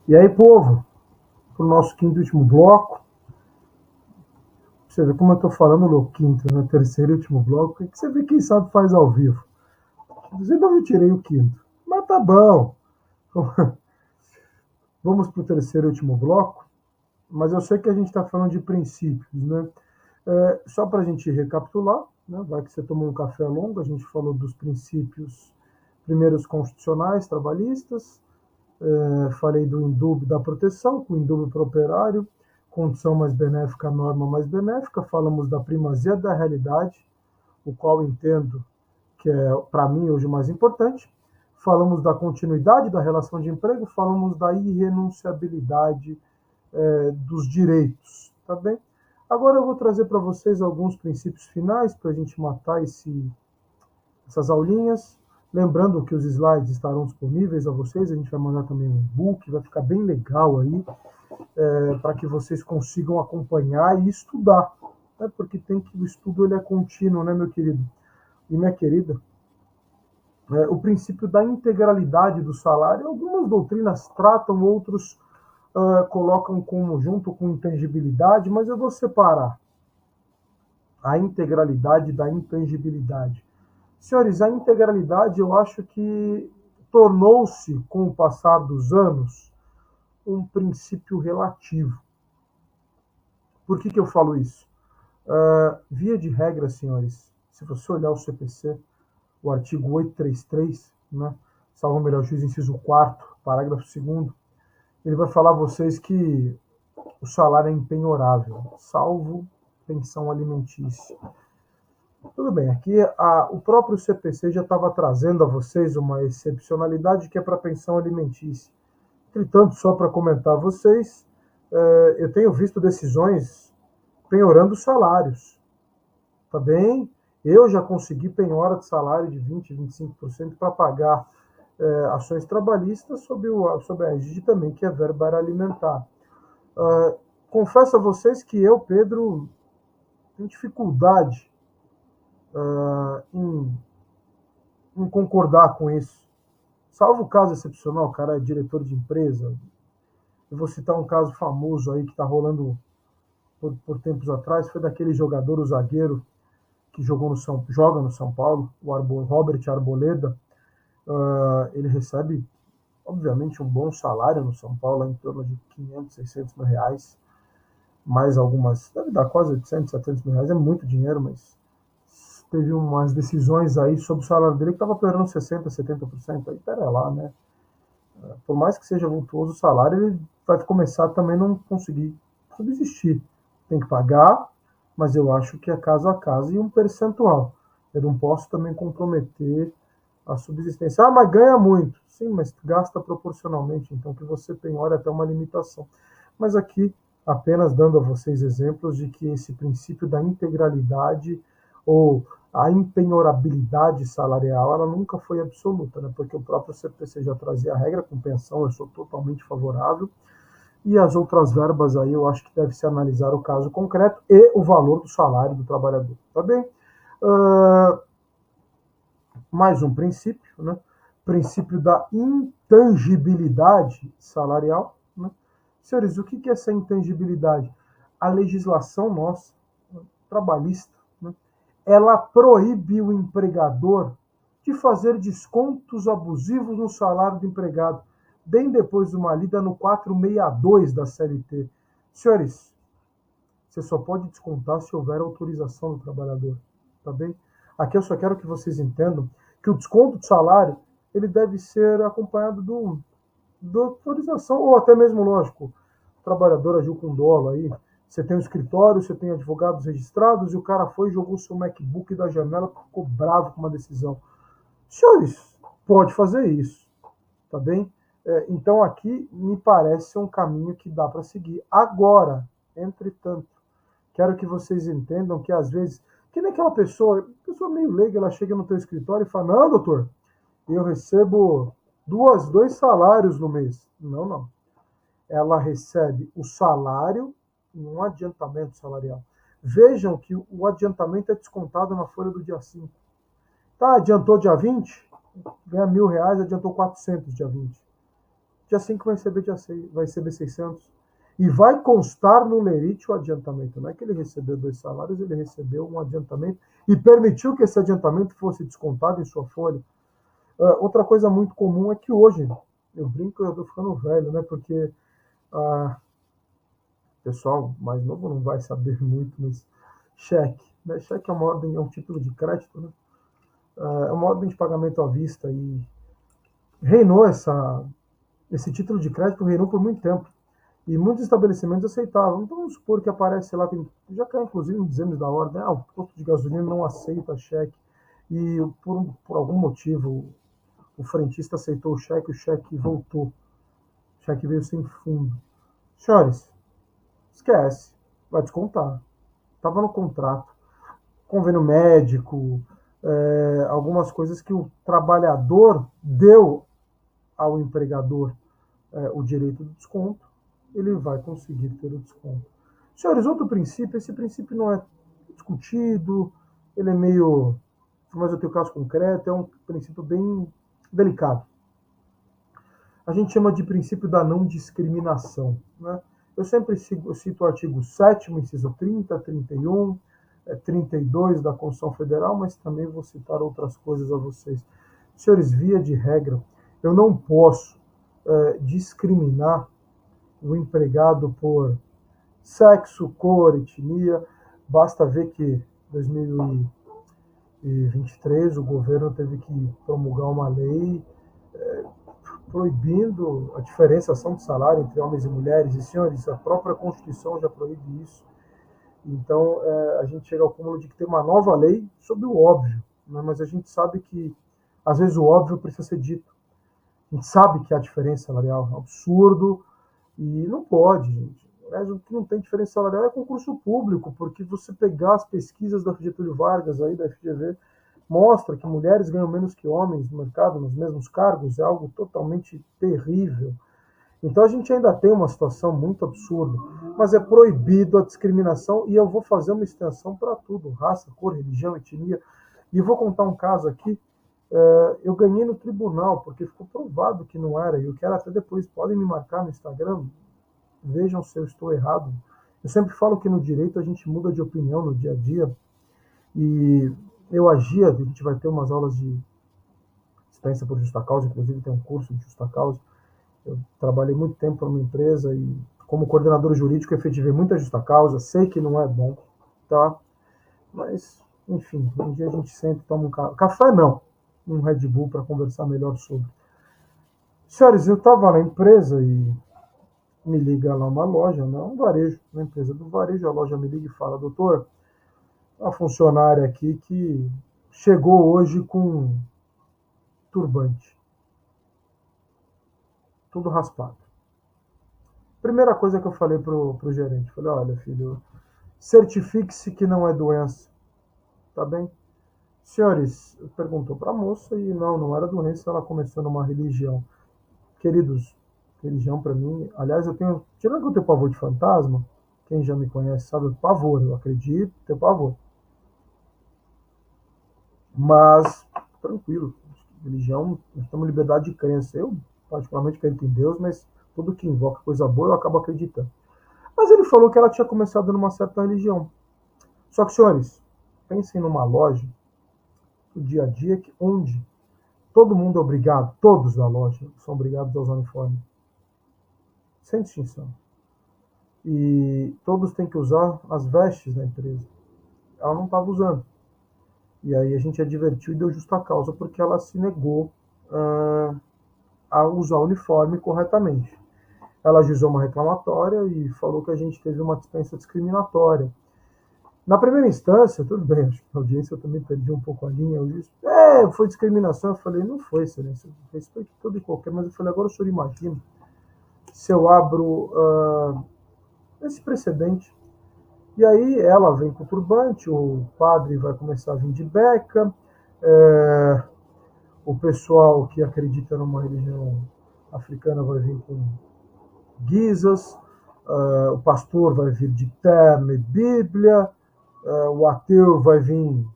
E aí, povo, para o nosso quinto e último bloco. Você vê como eu estou falando no quinto, né? Terceiro e último bloco. Que você vê quem sabe faz ao vivo. Inclusive, eu tirei o quinto. Mas tá bom. Vamos para o terceiro e último bloco. Mas eu sei que a gente está falando de princípios, né? Só para a gente recapitular, né? Vai que você tomou um café longo, a gente falou dos princípios primeiros constitucionais, trabalhistas, falei do indúbio da proteção, com o indúbio para o operário, condição mais benéfica, norma mais benéfica, falamos da primazia da realidade, o qual entendo que é, para mim, hoje o mais importante, falamos da continuidade da relação de emprego, falamos da irrenunciabilidade dos direitos, tá bem? Agora eu vou trazer para vocês alguns princípios finais para a gente matar essas aulinhas. Lembrando que os slides estarão disponíveis a vocês, a gente vai mandar também um e-book, vai ficar bem legal aí, para que vocês consigam acompanhar e estudar, né? Porque o estudo ele é contínuo, né, meu querido e minha querida? O princípio da integralidade do salário, algumas doutrinas tratam, outros colocam como junto com intangibilidade, mas eu vou separar a integralidade da intangibilidade. Senhores, a integralidade eu acho que tornou-se, com o passar dos anos, um princípio relativo. Por que eu falo isso? Via de regra, senhores, se você olhar o CPC, o artigo 833, né, salvo o melhor juízo, inciso 4º, parágrafo 2º, ele vai falar a vocês que o salário é empenhorável, salvo pensão alimentícia. Tudo bem, aqui o próprio CPC já estava trazendo a vocês uma excepcionalidade que é para pensão alimentícia. Entretanto, só para comentar a vocês, eu tenho visto decisões penhorando salários, tá bem? Eu já consegui penhora de salário de 20%, 25% para pagar ações trabalhistas sob a égide também, que é verba alimentar. Confesso a vocês que eu, Pedro, tenho dificuldade em concordar com isso. Salvo o caso excepcional, o cara é diretor de empresa. Eu vou citar um caso famoso aí que está rolando por tempos atrás, foi daquele jogador, o zagueiro, que joga no São Paulo, o Robert Arboleda. Ele recebe, obviamente, um bom salário no São Paulo, em torno de 500, 600 mil reais, mais algumas, deve dar quase 800, 700 mil reais, é muito dinheiro, mas teve umas decisões aí sobre o salário dele que estava perdendo 60%, 70%, aí pera lá, né? Por mais que seja vultuoso o salário, ele vai começar também a não conseguir subsistir. Tem que pagar, mas eu acho que é caso a caso e um percentual. Eu não posso também comprometer a subsistência. Ah, mas ganha muito. Sim, mas gasta proporcionalmente, então que você penhore até uma limitação. Mas aqui, apenas dando a vocês exemplos de que esse princípio da integralidade ou a empenhorabilidade salarial, ela nunca foi absoluta, né? Porque o próprio CPC já trazia a regra com pensão, eu sou totalmente favorável, e as outras verbas aí eu acho que deve se analisar o caso concreto e o valor do salário do trabalhador, tá bem? Mais um princípio, né? Princípio da intangibilidade salarial, né? Senhores, o que é essa intangibilidade? A legislação nossa, trabalhista, né, ela proíbe o empregador de fazer descontos abusivos no salário do empregado, bem depois de uma lida no 462 da CLT. Senhores, você só pode descontar se houver autorização do trabalhador, tá bem? Aqui eu só quero que vocês entendam que o desconto de salário ele deve ser acompanhado da autorização, ou até mesmo, lógico, o trabalhador agiu com dolo aí, você tem um escritório, você tem advogados registrados, e o cara foi e jogou seu MacBook da janela porque ficou bravo com uma decisão. Senhores, pode fazer isso, tá bem? Então aqui me parece um caminho que dá para seguir. Agora, entretanto, quero que vocês entendam que às vezes, que nem aquela pessoa meio leiga, ela chega no teu escritório e fala, não, doutor, eu recebo dois salários no mês. Não, não. Ela recebe o salário e um adiantamento salarial. Vejam que o adiantamento é descontado na folha do dia 5. Tá, adiantou dia 20, ganha R$1.000, adiantou 400 dia 20. dia 5 vai receber 600. E vai constar no lerite o adiantamento. Não é que ele recebeu 2 salários, ele recebeu um adiantamento e permitiu que esse adiantamento fosse descontado em sua folha. Outra coisa muito comum é que hoje, eu brinco, eu estou ficando velho, né? Porque o pessoal mais novo não vai saber muito, mas cheque. Né? Cheque é uma ordem, é um título de crédito, né? É uma ordem de pagamento à vista e reinou esse título de crédito reinou por muito tempo. E muitos estabelecimentos aceitavam. Então, vamos supor que aparece lá, já caiu inclusive nos exames da ordem, o posto de gasolina não aceita cheque. E por algum motivo o frentista aceitou o cheque voltou. O cheque veio sem fundo. Senhores, esquece, vai descontar. Estava no contrato. Convênio médico, algumas coisas que o trabalhador deu ao empregador o direito do desconto, ele vai conseguir ter o desconto. Senhores, outro princípio, esse princípio não é discutido, ele é meio, mas eu tenho caso concreto, é um princípio bem delicado. A gente chama de princípio da não discriminação. Né? Eu sempre cito o artigo 7º, inciso 30, 31, 32 da Constituição Federal, mas também vou citar outras coisas a vocês. Senhores, via de regra, eu não posso discriminar o empregado por sexo, cor, etnia. Basta ver que em 2023 o governo teve que promulgar uma lei proibindo a diferenciação de salário entre homens e mulheres. E, senhores, a própria Constituição já proíbe isso. Então, a gente chega ao cúmulo de que tem uma nova lei sobre o óbvio, né? Mas a gente sabe que, às vezes, o óbvio precisa ser dito. A gente sabe que há diferença salarial, é um absurdo, e não pode, gente. Aliás, o que não tem diferença salarial é concurso público, porque você pegar as pesquisas da Getúlio Vargas, aí, da FGV, mostra que mulheres ganham menos que homens no mercado, nos mesmos cargos, é algo totalmente terrível. Então a gente ainda tem uma situação muito absurda, mas é proibido a discriminação e eu vou fazer uma extensão para tudo, raça, cor, religião, etnia. E vou contar um caso aqui, eu ganhei no tribunal, porque ficou provado que não era, e eu quero até depois, podem me marcar no Instagram, vejam se eu estou errado. Eu sempre falo que no direito a gente muda de opinião no dia a dia, e eu agia, a gente vai ter umas aulas de experiência por justa causa, inclusive tem um curso de justa causa. Eu trabalhei muito tempo para uma empresa e, como coordenador jurídico, efetivei muita justa causa. Sei que não é bom, tá? Mas, enfim, um dia a gente senta e toma um café, não, um Red Bull para conversar melhor sobre. Senhores, eu estava na empresa e me liga lá uma loja, um varejo, uma empresa do varejo, a loja me liga e fala: doutor, a funcionária aqui que chegou hoje com turbante, tudo raspado. Primeira coisa que eu falei pro gerente, falei: olha, filho, certifique-se que não é doença, tá bem? Senhores, perguntou para a moça e não era doença, ela começou numa religião. Queridos, religião para mim, aliás, tirando que eu tenho pavor de fantasma, quem já me conhece sabe, pavor, eu acredito, tenho pavor. Mas, tranquilo, religião, nós temos liberdade de crença. Eu, particularmente, acredito em Deus, mas tudo que invoca coisa boa eu acabo acreditando. Mas ele falou que ela tinha começado numa certa religião. Só que, senhores, pensem numa loja, do dia a dia, onde todo mundo é obrigado, todos da loja são obrigados a usar uniforme. Sem distinção. E todos têm que usar as vestes da empresa. Ela não estava usando. E aí a gente advertiu e deu justa causa, porque ela se negou a usar o uniforme corretamente. Ela ajuizou uma reclamatória e falou que a gente teve uma dispensa discriminatória. Na primeira instância, tudo bem, acho que na audiência eu também perdi um pouco a linha. Eu disse, foi discriminação. Eu falei, não foi, excelência, respeito todo e qualquer, mas eu falei, agora o senhor imagina se eu abro esse precedente. E aí ela vem com o turbante, o padre vai começar a vir de beca, o pessoal que acredita numa religião africana vai vir com guisas, o pastor vai vir de terno e bíblia, o ateu vai vir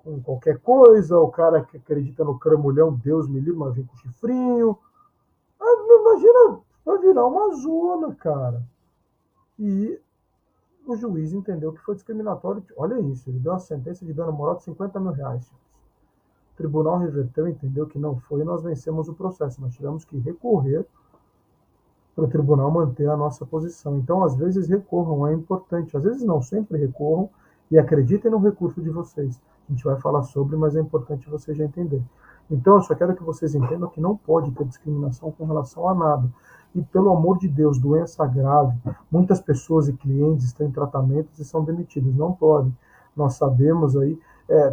com qualquer coisa, o cara que acredita no cramulhão, Deus me livre, vai vir com chifrinho. imagina, vai virar uma zona, cara. E o juiz entendeu que foi discriminatório. Olha isso, ele deu uma sentença de dano moral de R$ 50.000. O tribunal reverteu, entendeu que não foi e nós vencemos o processo. Nós tivemos que recorrer para o tribunal manter a nossa posição. Então, às vezes, recorram, é importante. Às vezes, não, sempre recorram e acreditem no recurso de vocês. A gente vai falar sobre, mas é importante vocês já entenderem. Então, eu só quero que vocês entendam que não pode ter discriminação com relação a nada. E, pelo amor de Deus, doença grave, muitas pessoas e clientes estão em tratamentos e são demitidos. Não podem. Nós sabemos aí,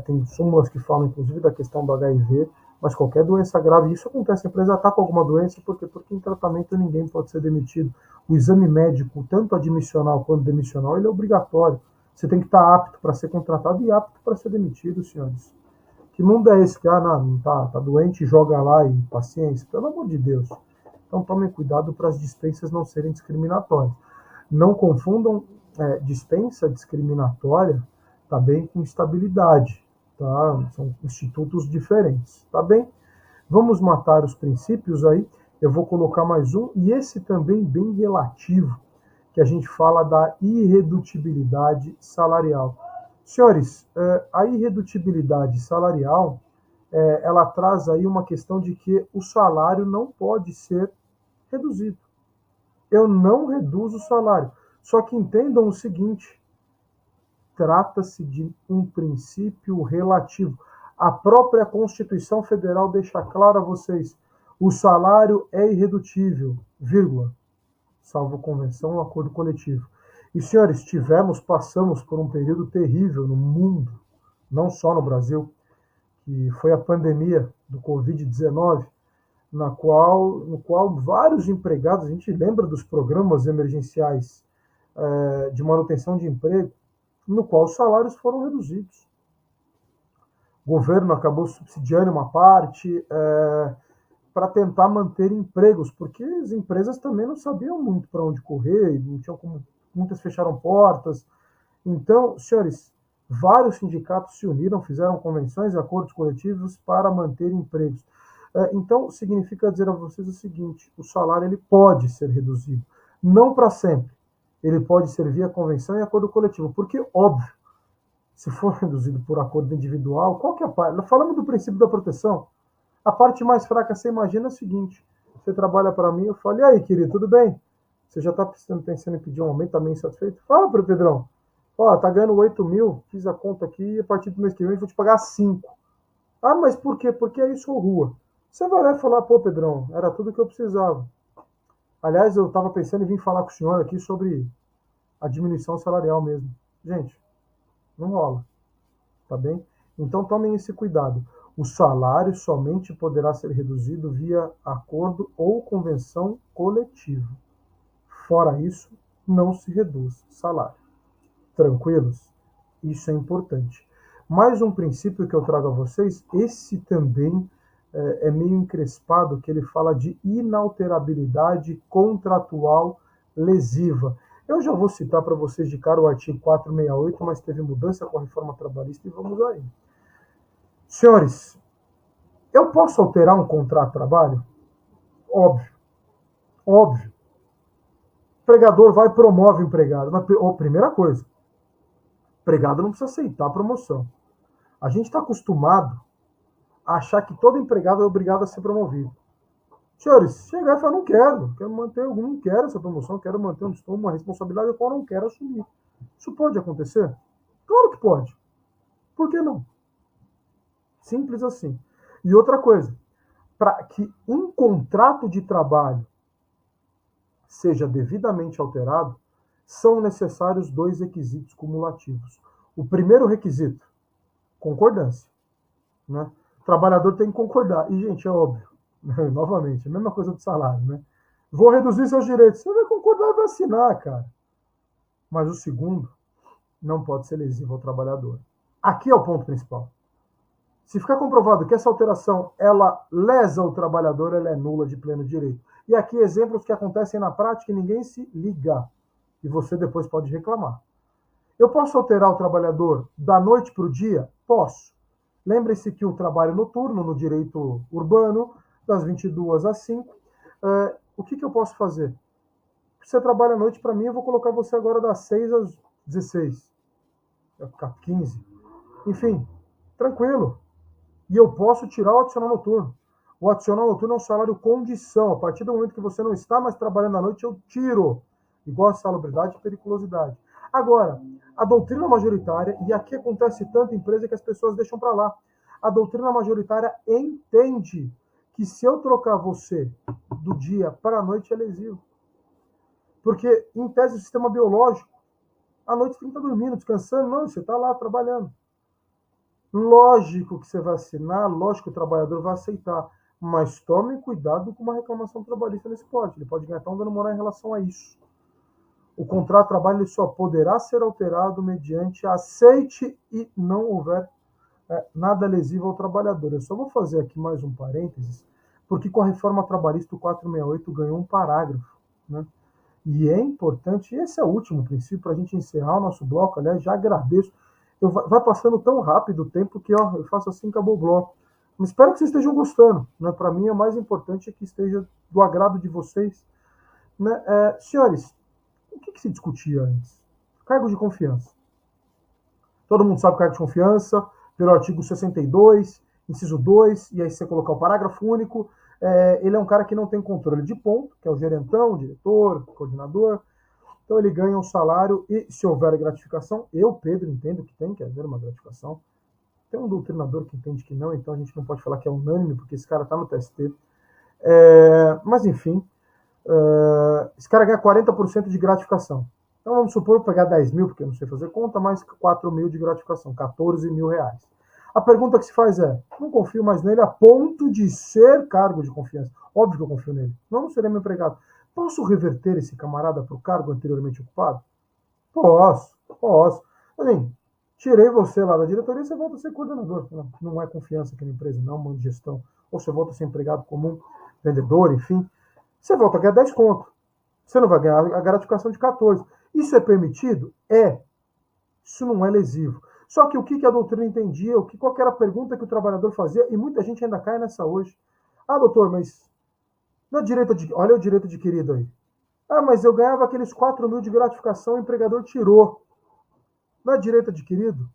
tem súmulas que falam, inclusive, da questão do HIV, mas qualquer doença grave, isso acontece, a empresa está com alguma doença, porque em tratamento ninguém pode ser demitido. O exame médico, tanto admissional quanto demissional, ele é obrigatório. Você tem que estar apto para ser contratado e apto para ser demitido, senhores. Que mundo é esse que, não tá doente, joga lá e paciência? Pelo amor de Deus. Então tomem cuidado para as dispensas não serem discriminatórias. Não confundam dispensa discriminatória também com estabilidade. Tá? São institutos diferentes, tá bem? Vamos matar os princípios aí. Eu vou colocar mais um, e esse também bem relativo, que a gente fala da irredutibilidade salarial. Senhores, a irredutibilidade salarial, ela traz aí uma questão de que o salário não pode ser reduzido. Eu não reduzo o salário. Só que entendam o seguinte, trata-se de um princípio relativo. A própria Constituição Federal deixa claro a vocês, o salário é irredutível, vírgula, salvo convenção ou acordo coletivo. E, senhores, passamos por um período terrível no mundo, não só no Brasil, que foi a pandemia do Covid-19, no qual vários empregados, a gente lembra dos programas emergenciais de manutenção de emprego, no qual os salários foram reduzidos. O governo acabou subsidiando uma parte para tentar manter empregos, porque as empresas também não sabiam muito para onde correr, não tinham como, muitas fecharam portas. Então, senhores, vários sindicatos se uniram, fizeram convenções e acordos coletivos para manter empregos. Então, significa dizer a vocês o seguinte, o salário ele pode ser reduzido, não para sempre. Ele pode ser via convenção e acordo coletivo, porque, óbvio, se for reduzido por acordo individual, qual que é a parte? Falamos do princípio da proteção. A parte mais fraca, você imagina é o seguinte, você trabalha para mim, eu falo, e aí, querido, tudo bem? Você já está pensando em pedir um aumento, está meio insatisfeito? Fala para o Pedrão, tá ganhando 8 mil, fiz a conta aqui, e a partir do mês que vem eu vou te pagar 5. Ah, mas por quê? Porque aí sou rua. Você vai lá e falar, pô, Pedrão, era tudo que eu precisava. Aliás, eu estava pensando em vir falar com o senhor aqui sobre a diminuição salarial mesmo. Gente, não rola, tá bem? Então tomem esse cuidado. O salário somente poderá ser reduzido via acordo ou convenção coletiva. Fora isso, não se reduz salário. Tranquilos? Isso é importante. Mais um princípio que eu trago a vocês, esse também é meio encrespado, que ele fala de inalterabilidade contratual lesiva. Eu já vou citar para vocês de cara o artigo 468, mas teve mudança com a reforma trabalhista e vamos aí. Senhores, eu posso alterar um contrato de trabalho? Óbvio. Óbvio. O empregador vai e promove o empregado. Mas, primeira coisa, o empregado não precisa aceitar a promoção. A gente está acostumado a achar que todo empregado é obrigado a ser promovido. Senhores, chegar e falar, não quero essa promoção, quero manter onde estou, uma responsabilidade a qual eu não quero assumir. Isso pode acontecer? Claro que pode. Por que não? Simples assim. E outra coisa, para que um contrato de trabalho seja devidamente alterado, são necessários 2 requisitos cumulativos. O primeiro requisito, concordância. Né? O trabalhador tem que concordar. E, gente, é óbvio, novamente, a mesma coisa do salário. Né? Vou reduzir seus direitos. Você vai concordar e vai assinar, cara. Mas o segundo, não pode ser lesivo ao trabalhador. Aqui é o ponto principal. Se ficar comprovado que essa alteração ela lesa o trabalhador, ela é nula de pleno direito. E aqui exemplos que acontecem na prática e ninguém se liga. E você depois pode reclamar. Eu posso alterar o trabalhador da noite para o dia? Posso. Lembre-se que o trabalho noturno, no direito urbano, das 22 às 5, O que eu posso fazer? Você trabalha à noite para mim, eu vou colocar você agora das 6 às 16, vai ficar 15. Enfim, tranquilo. E eu posso tirar o adicional noturno. O adicional noturno é um salário condição. A partir do momento que você não está mais trabalhando à noite, eu tiro. Igual a salubridade e periculosidade. Agora, a doutrina majoritária, e aqui acontece tanto em empresa que as pessoas deixam para lá. A doutrina majoritária entende que se eu trocar você do dia para a noite é lesivo. Porque, em tese, o sistema biológico, à noite você tem que estar dormindo, descansando. Não, você está lá trabalhando. Lógico que você vai assinar, lógico que o trabalhador vai aceitar, mas tome cuidado com uma reclamação trabalhista nesse pode. Ele pode ganhar até um dano moral em relação a isso. O contrato de trabalho ele só poderá ser alterado mediante aceite e não houver nada lesivo ao trabalhador. Eu só vou fazer aqui mais um parênteses, porque com a reforma trabalhista o 468 ganhou um parágrafo, né? E é importante, e esse é o último princípio para a gente encerrar o nosso bloco. Aliás, já agradeço. Vai passando tão rápido o tempo que eu faço assim, acabou o bloco. Mas espero que vocês estejam gostando. Né? Para mim, o mais importante é que esteja do agrado de vocês. Né? Senhores, o que se discutia antes? Cargo de confiança. Todo mundo sabe o cargo de confiança, pelo artigo 62, inciso 2, e aí você colocar o parágrafo único. Ele é um cara que não tem controle de ponto, que é o gerentão, diretor, coordenador. Então ele ganha um salário e, se houver gratificação, eu, Pedro, entendo que tem que haver uma gratificação. Tem um doutrinador que entende que não, então a gente não pode falar que é unânime, porque esse cara está no TST. Mas, enfim, esse cara ganha 40% de gratificação. Então vamos supor pegar 10 mil, porque eu não sei fazer conta, mais 4 mil de gratificação, 14 mil reais. A pergunta que se faz não confio mais nele a ponto de ser cargo de confiança. Óbvio que eu confio nele, não serei meu empregado. Posso reverter esse camarada para o cargo anteriormente ocupado? Posso. Assim, tirei você lá da diretoria, você volta a ser coordenador. Não é confiança aqui na empresa, não, mano de gestão. Ou você volta a ser empregado comum, vendedor, enfim. Você volta a ganhar 10 conto. Você não vai ganhar a gratificação de 14. Isso é permitido? Isso não é lesivo. Só que o que a doutrina entendia, qual era a pergunta que o trabalhador fazia, e muita gente ainda cai nessa hoje. Doutor, mas olha o direito adquirido aí. Mas eu ganhava aqueles 4 mil de gratificação, o empregador tirou. Não é direito adquirido?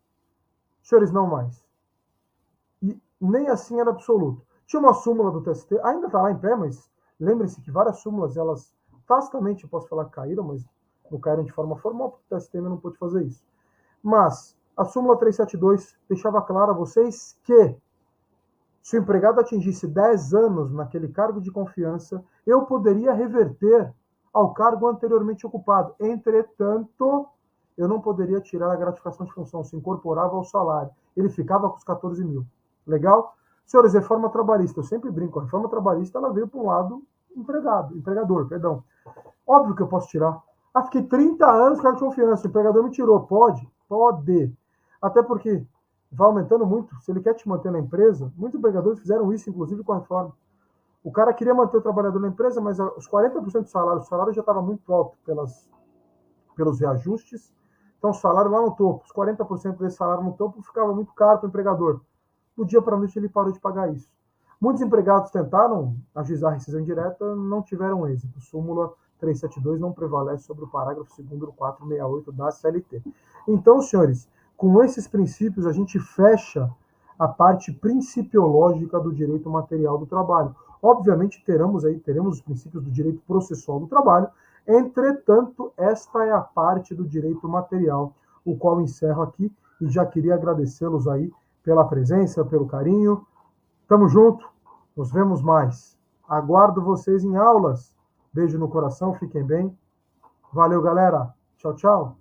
Senhores, não mais. E nem assim era absoluto. Tinha uma súmula do TST, ainda está lá em pé, mas lembre-se que várias súmulas, elas tacitamente, eu posso falar que caíram, mas não caíram de forma formal, porque o TST ainda não pôde fazer isso. Mas a súmula 372 deixava claro a vocês que se o empregado atingisse 10 anos naquele cargo de confiança, eu poderia reverter ao cargo anteriormente ocupado. Entretanto, eu não poderia tirar a gratificação de função, se incorporava ao salário. Ele ficava com os 14 mil. Legal? Senhores, reforma trabalhista, eu sempre brinco, a reforma trabalhista ela veio para um lado empregador. Óbvio que eu posso tirar. Fiquei 30 anos com cargo de confiança, o empregador me tirou. Pode. Até porque vai aumentando muito. Se ele quer te manter na empresa, muitos empregadores fizeram isso, inclusive com a reforma. O cara queria manter o trabalhador na empresa, mas os 40% do salário, o salário já estava muito alto pelos reajustes. Então, o salário lá no topo, os 40% desse salário no topo ficava muito caro para o empregador. Do dia para a noite, ele parou de pagar isso. Muitos empregados tentaram ajuizar a rescisão indireta, não tiveram êxito. Súmula 372 não prevalece sobre o parágrafo 2º do 468 da CLT. Então, senhores, com esses princípios, a gente fecha a parte principiológica do direito material do trabalho. Obviamente, teremos os princípios do direito processual do trabalho. Entretanto, esta é a parte do direito material, o qual encerro aqui e já queria agradecê-los aí pela presença, pelo carinho. Tamo junto, nos vemos mais. Aguardo vocês em aulas. Beijo no coração, fiquem bem. Valeu, galera. Tchau, tchau.